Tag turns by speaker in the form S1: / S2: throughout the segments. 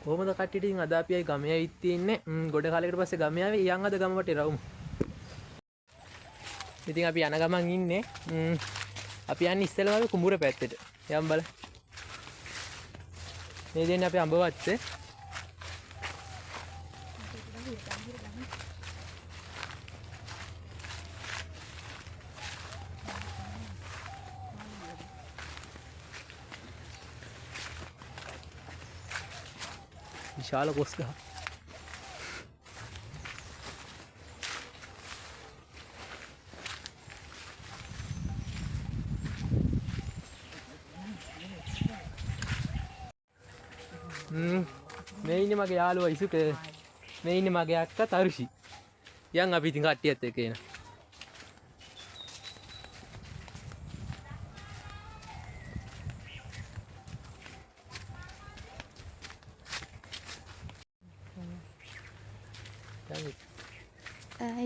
S1: කොහොමද කට්ටියට ඉතින් අද අපි ආයි ගමේ ඇවිත් තින්නේ ගොඩ කාලයකට පස්සේ ගමේ ආවේ යන් අද ගම වටේ රවුමු. ඉතින් අපි යන ගමන් ඉන්නේ අපි යන්නේ ඉස්සෙල්ලාම අපි කුඹුර පැත්තට. යම් බල. මේ දෙන්නේ අපි අඹවත්තේ. විශාල කොස් ගහ. මේ ඉන්නේ මගේ යාළුවා ඉසුක. මේ ඉන්නේ මගේ අක්කා තරුෂි. යන් අපි ඉතින් කට්ටියත් එක්ක එන.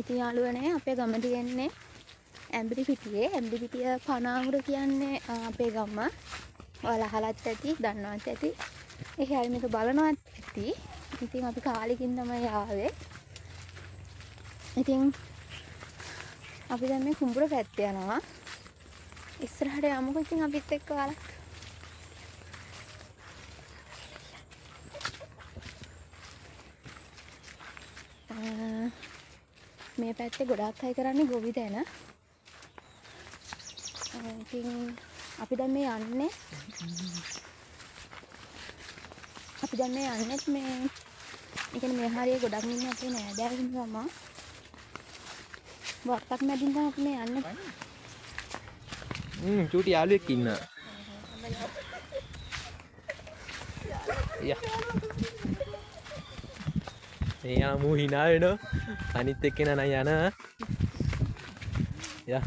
S2: ඉතින් යාළුවනේ අපේ ගම තියෙන්නේ ඇඹිලි පිටියේ. ඇඹිලි පිටිය පනාගුර කියන්නේ අපේ ගම. ඔයාලා අහලත් ඇති, දන්නවත් ඇති. එහේ මේක බලනවත් ඇති. ඉතින් අපි කාලෙකින් තමයි ආවේ. ඉතින් අපි දැන් මේ කුඹුර පැත්තේ යනවා. ඉස්සරහට යමුකෝ ඉතින් අපිත් එක්ක ඔයාලා. මේ පැත්තේ ගොඩාක් අය කරන්නේ ගොවි දැන. ඉතින් අපි දැන් මේ යන්නේ මේ කියන්නේ මේ හරිය ගොඩක් ඉන්නේ අපේ නෑදෑයන් ගම. වත්තක් මැදින් තමයි අපි මේ යන්නේ.
S1: චූටි යාළුවෙක් ඉන්නවා. යා. එයා මූ hina වෙනවා. අනිත් එක්කෙනා නයි යන. යා.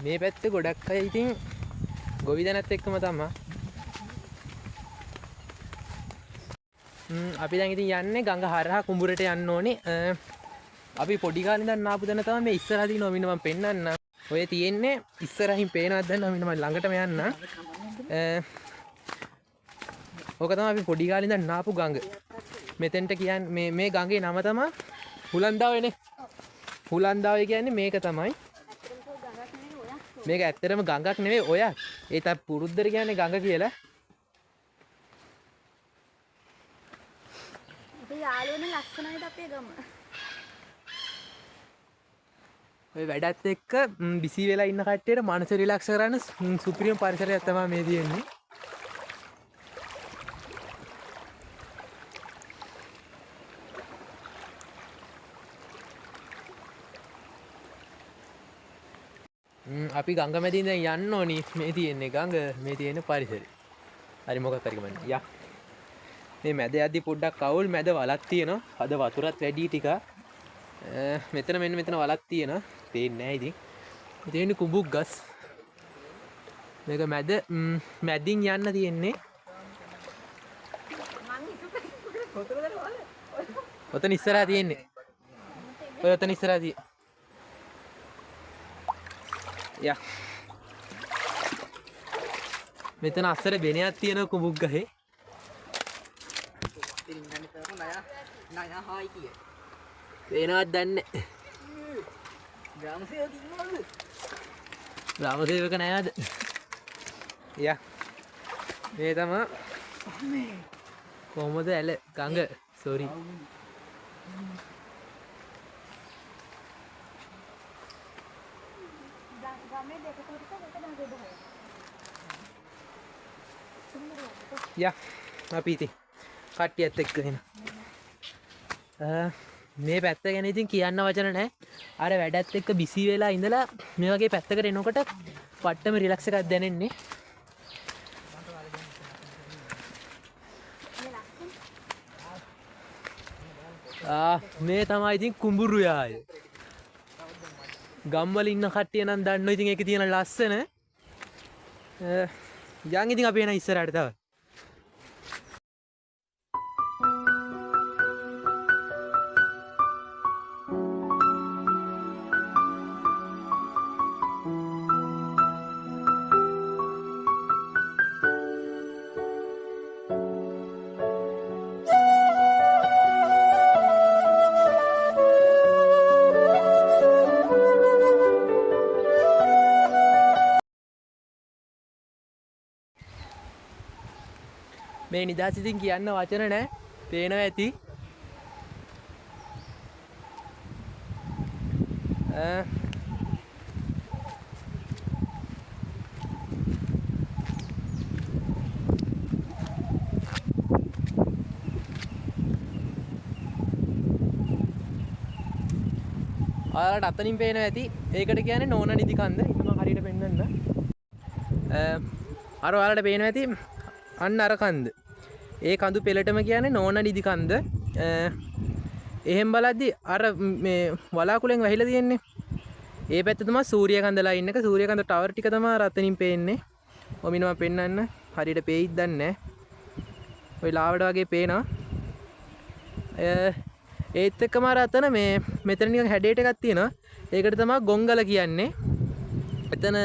S1: මේ පැත්තේ ගොඩක් අය ඉතින් ගොවි දැනත් එක්කම තමයි. අපි දැන් ඉතින් යන්නේ ගඟ හරහා කුඹුරට යන්න ඕනේ. අපි පොඩි කාලේ ඉඳන් ආපු දැන තමයි මේ ඉස්සරහ තියෙන ඔමින මම පෙන්නන්න. ඔය තියෙන්නේ ඉස්සරහින් පේනවත් දැන් ඔමින මම ළඟටම යන්න. ඕක තමයි අපි පොඩි කාලේ ඉඳන් ආපු ගඟ. මෙතෙන්ට කියන්නේ මේ ගඟේ නම තමයි හුලන්දාවේනේ. හුලන්දාවේ කියන්නේ මේක තමයි. මේක ඇත්තටම ගඟක් නෙවෙයි ඔයක්. ඒ තත් පුරුද්දට කියන්නේ ගඟ කියලා.
S2: යාළුවනේ ලස්සනයිද අපේ ගම.
S1: ඔය වැඩත් එක්ක බිසි වෙලා ඉන්න කට්ටියට මනස රිලැක්ස් කරන්න සුපිරිම පරිසරයක් තමයි මේ තියෙන්නේ. අපි ගඟ මැදින් දැන් යන්න ඕනි. මේ තියෙන්නේ ගඟ, මේ තියෙන්නේ පරිසරය. හරි මොකක් හරි කමන්නේ. යා. මේ මැද යද්දි පොඩ්ඩක් අවුල් මැද වලක් තියෙනවා. අද වතුරත් වැඩි ටික. මෙතන මෙතන වලක් තියෙනවා. පේන්නේ නැහැ ඉතින්. තියෙන්නේ කුඹුක් ගස්. මේක මැදින් යන්න තියෙන්නේ. ඔතන ඉස්සරහා තියෙන්නේ. ඔය ඔතන ඉස්සරහා තියෙන්නේ. යා. මෙතන අස්සර බෙනයක් තියෙනවා කුඹුක් ගහේ. පේනවත් දන්නේ ග්‍රාමසේවක නෑද? යා. මේ තමයි කොහොමද ඇල ගඟ සෝරි. යා. අපි ඉතින් කට්ටියත් එක්ක එන. මේ පැත්ත ගැන ඉතින් කියන්න වචන නැහැ. අර වැඩත් එක්ක බිසි වෙලා ඉඳලා මේ වගේ පැත්තකට එනකොට පට්ටම රිලැක්ස් එකක් දැනෙන්නේ. මේ තමයි ඉතින් කුඹුරු යාය. ගම්වල ඉන්න කට්ටිය නම් දන්නවා ඉතින් ඒකේ තියෙන ලස්සන. යන් ඉතින් අපි එන ඉස්සරහට තව. මේ නිදහස් ඉතින් කියන්න වචන නැහැ. පේනවා ඇති. ඔයාලට අතනින් පේනවා ඇති. ඒකට කියන්නේ නෝන නිදි කන්ද. ඉතින් මම හරියට පෙන්නන්න. අර ඔයාලට පේනවා ඇති අන්න අර කන්ද. ඒ කඳු පෙළටම කියන්නේ නෝන නිදි කන්ද. එහෙන් බලද්දි අර මේ වලාකුලෙන් වැහිලා තියෙන්නේ. ඒ පැත්ත තමයි සූර්යකන්ද ලයින් එක. සූර්යකන්ද ටවර් ටික තමයි අර අතනින් පේන්නේ. ඔමින මම පෙන්නන්න. හරියට පේයිද දන්නේ නැහැ. ඔය ලාවට වගේ පේනවා. ඒත් එක්කම අර අතන මේ මෙතන නිකන් හැඩයට එකක් තියෙනවා. ඒකට තමයි ගොංගල කියන්නේ. එතන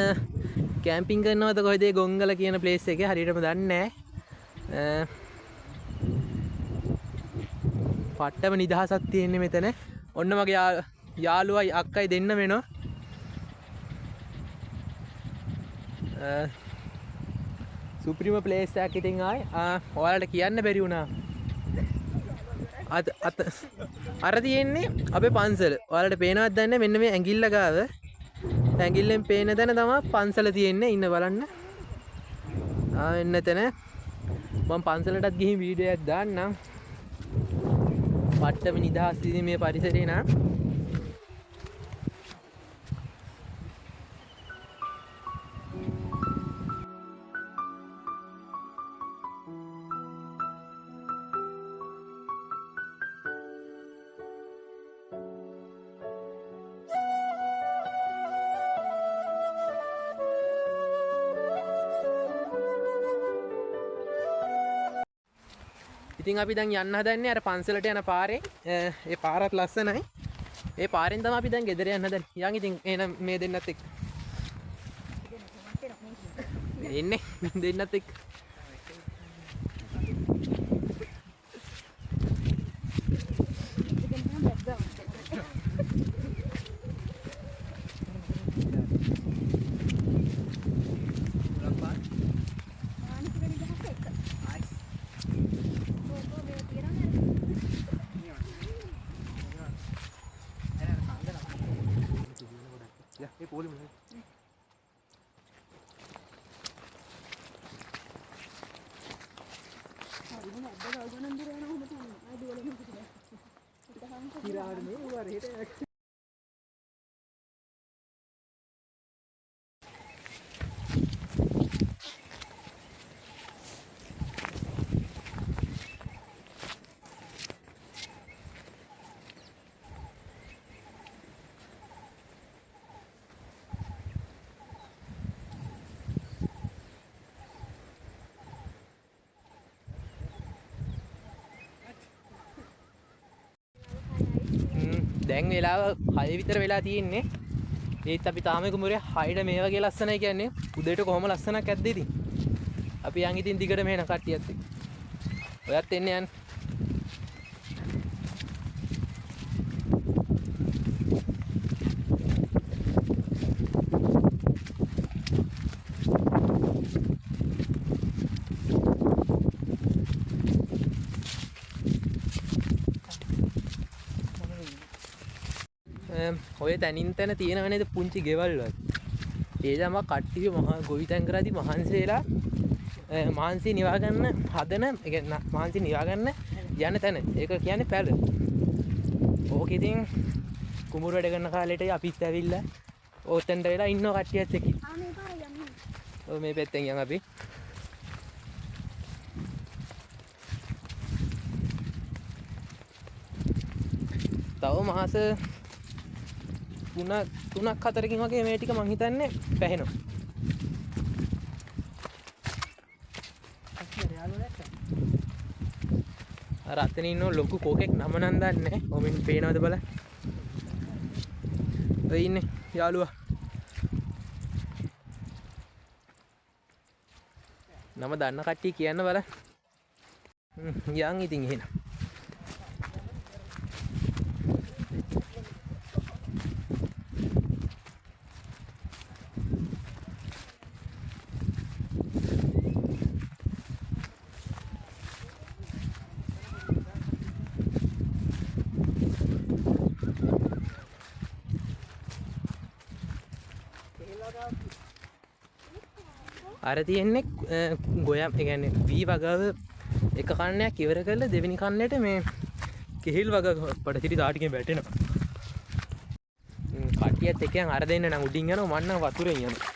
S1: කැම්පින් කරනවද කොහෙද ගොංගල කියන ප්ලේස් එකේ හරියටම දන්නේ නැහැ. පට්ටම නිදහසක් තියෙන්නේ මෙතන. ඔන්න මගේ යාළුවයි අක්කයි දෙන්න වෙනවා. සුප්‍රීම ප්ලේස් එකක් ඉතින් ඔයාලට කියන්න බැරි වුණා. අර තියෙන්නේ අපේ පන්සල. ඔයාලට පේනවද දන්නේ මෙන්න මේ ඇඟිල්ල ගාව. ඇඟිල්ලෙන් පේන තැන තමයි පන්සල තියෙන්නේ. ඉන්න බලන්න. එන්න එතන. මම පන්සලටත් ගිහින් වීඩියෝ එකක් දාන්නම්. පට්ටම නිදහස් ඉතින් මේ පරිසරේ නා. ඉතින් අපි දැන් යන්න හදන්නේ අර පන්සලට යන පාරේ. ඒ පාරත් ලස්සනයි. ඒ පාරෙන් තමයි අපි දැන් ගෙදර යන්න හදන්නේ. යන් ඉතින් එහෙනම් මේ දෙන්නත් එක්ක. එන්නේ දෙන්නත් එක්ක. දැන් වෙලාව 6 විතර වෙලා තියෙන්නේ. ඒත් අපි තාම කුඹුරේ 6ට මේ වගේ ලස්සනයි කියන්නේ. උදේට කොහොම ලස්සනක් ඇද්ද ඉතින්. අපි යන් ඉතින් දිගටම එන කට්ටියත් එක්ක. ඔයත් එන්න යන්න. ඔය තැනින් තැන තියෙනව නේද පුංචි ගෙවල් වල. ඒ තමයි කට්ටිය මහා ගොවිතැන් කරාදී මහන්සියලා මහන්සිය නිවා ගන්න හදන, ඒ කියන්නේ මහන්සිය නිවා ගන්න යන තැන. ඒක කියන්නේ පැල. ඕක ඉතින් කුඹුර වැඩ කරන කාලේට අපිත් ඇවිල්ලා ඕතෙන්ට වෙලා ඉන්නව කට්ටියත් එක්ක. මේ පාරේ යන්නේ. ඔව් මේ පැත්තෙන් යන් අපි. තව මාස 3ක් 4කින් වගේ මේ ටික මං හිතන්නේ පැහෙනවා. අර අතන ඉන්න ලොකු කෝකෙක් නම නම් දන්නේ නැහැ. ඔමින් පේනවද බලන්න. ඔය ඉන්නේ යාළුවා. නම දන්න කට්ටිය කියන්න බලන්න. යන් ඉතින් එහෙනම්. අර තියෙන්නේ ගොයම් ඒ කියන්නේ වී වගාව එක කන්නයක් ඉවර කරලා දෙවෙනි කන්නේට මේ කෙහිල් වග පඩතිරි දාටිකෙන් වැටෙනවා. කට්ටියත් එකයන් අර දෙන්න නම් උඩින් යනවා මන්න වතුරෙන් යනවා.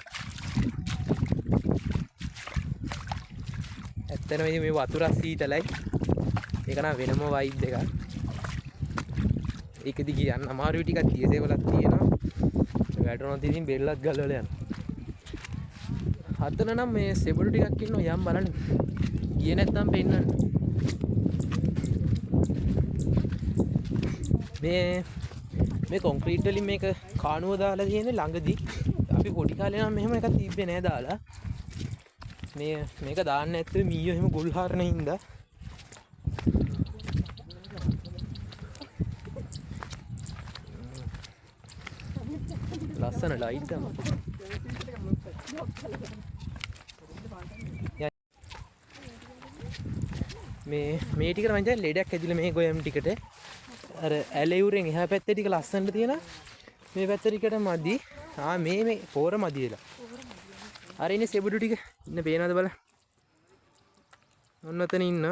S1: ඇත්තටම මේ වතුර සීතලයි. ඒක නම් වෙනම වයිබ් එකක්. ඒකදි කියන්න අමාරුයි ටිකක් තියසේවලක් තියෙනවා. වැටුණොත් ඉතින් බෙල්ලත් ගලවලා යනවා. හතන නම් මේ සෙබළු ටිකක් ඉන්නවා යම් බලන්න. ගියේ නැත්තම් පෙන්නන්න. මේ කොන්ක්‍රීට් වලින් මේක කානුව දාලා තියෙන්නේ ළඟදී. අපි පොඩි කාලේ නම් මෙහෙම එකක් තිබ්බේ නෑ දාලා. මේක දාන්න ඇත්තේ මීයෝ එහෙම ගොල් හරන හින්දා. ලස්සන ලයිට් තමයි. මේ ටික මං දැන් ලෙඩක් ඇදිලා මේ ගොයම් ටිකට අර ඇලෙවුරෙන් එහා පැත්තේ ටික ලස්සනට තියෙනවා. මේ පැත්ත ටිකට මදි. මේ පෝර මදි වෙලා. අර ඉන්නේ සෙබඩු ටික. ඉන්න පේනවද බලන්න. ඔන්න ඔතන ඉන්න.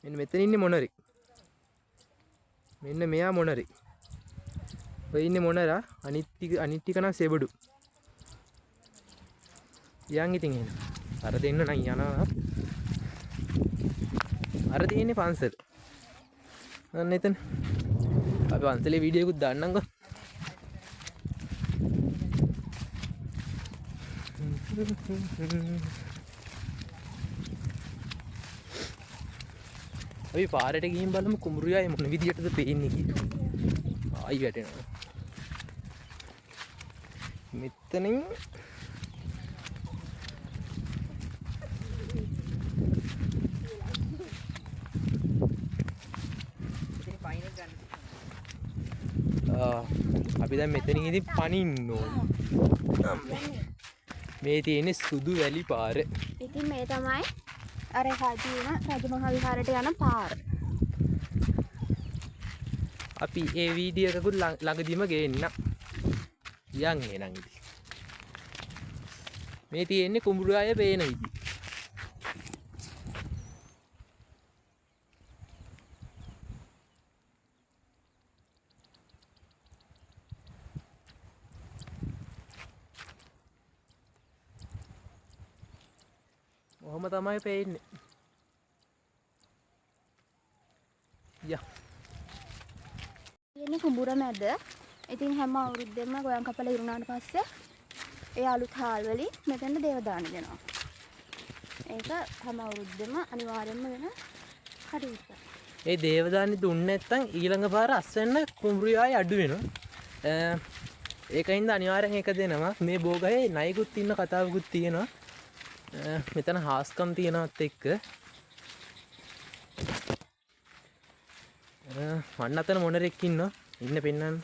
S1: මෙන්න මෙතන ඉන්නේ මොනරි. මෙන්න මෙයා මොනරි. ඔය ඉන්නේ මොනරා අනිත් ටික නම් සෙබඩු. යන් ඉතින් එහෙනම්. අර දෙන්න නම් යනවා. අර තියෙන්නේ පන්සල. අන්න එතන. අපි පන්සලේ වීඩියෝ එකක් දාන්නම්කෝ. අපි පාරට ගිහින් බලමු කුඹුරියායේ මොන විදියටද පේන්නේ කියලා. ආයි වැටෙනවා. මෙතනින් අපි දැන් මෙතනින් ඉතින් පනින්න ඕනේ. මේ තියෙන්නේ සුදු වැලි පාර.
S2: ඉතින් මේ තමයි අර හදින රජමහා විහාරයට යන පාර.
S1: අපි ඒ වීඩියෝ එකකුත් ළඟදිම ගේන්න. යන් එනං ඉතින්. මේ තියෙන්නේ කුඹුරාය පේන විදිහ. ඔහොම තමයි පේන්නේ. යා.
S2: ඉන්නේ කුඹුර මැද. ඉතින් හැම අවුරුද්දෙම ගොයම් කපලා ඉරුණාට පස්සේ ඒ අලුත් හාල් වලින් මෙතන දේවදාන දෙනවා. ඒක හැම අවුරුද්දෙම අනිවාර්යයෙන්ම වෙන කටයුත්තක්.
S1: ඒ දේවදානි දුන්නේ නැත්නම් ඊළඟ පාර අස්වෙන්න කුඹුරියායි අඩු වෙනවා. ඒකින්ද අනිවාර්යෙන් ඒක දෙනවා. මේ බෝගහේ නයිකුත් ඉන්න කතාවකුත් තියෙනවා. මෙතන හාස්කම් තියෙනවත් එක්ක මන්න අතන මොනරෙක් ඉන්නවා. ඉන්න පෙන්නන්න.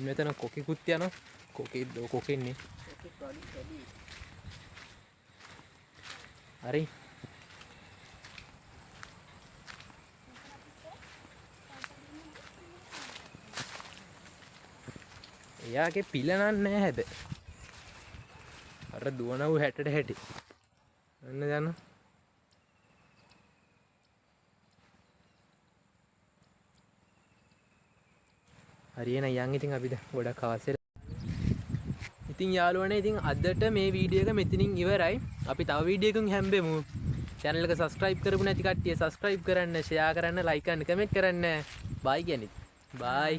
S1: මෙතන කොකෙකුත් යනවා. කොකෙන්නේ. හරි. එයාගේ පිලනන්නේ නැහැ හැබැයි. අර දුවනව හැටට හැටි. අන්න යන. හරියන යන් ඉතින් අපි දැන් ගොඩක් අවශ්‍යයි. ඉතින් යාළුවනේ ඉතින් අදට මේ වීඩියෝ එක මෙතනින් ඉවරයි. අපි තව වීඩියෝ එකකින් හැම්බෙමු. channel එක subscribe කරපු නැති කට්ටිය subscribe කරන්න, share කරන්න, like කරන්න, comment කරන්න. bye කියන්නේ. bye.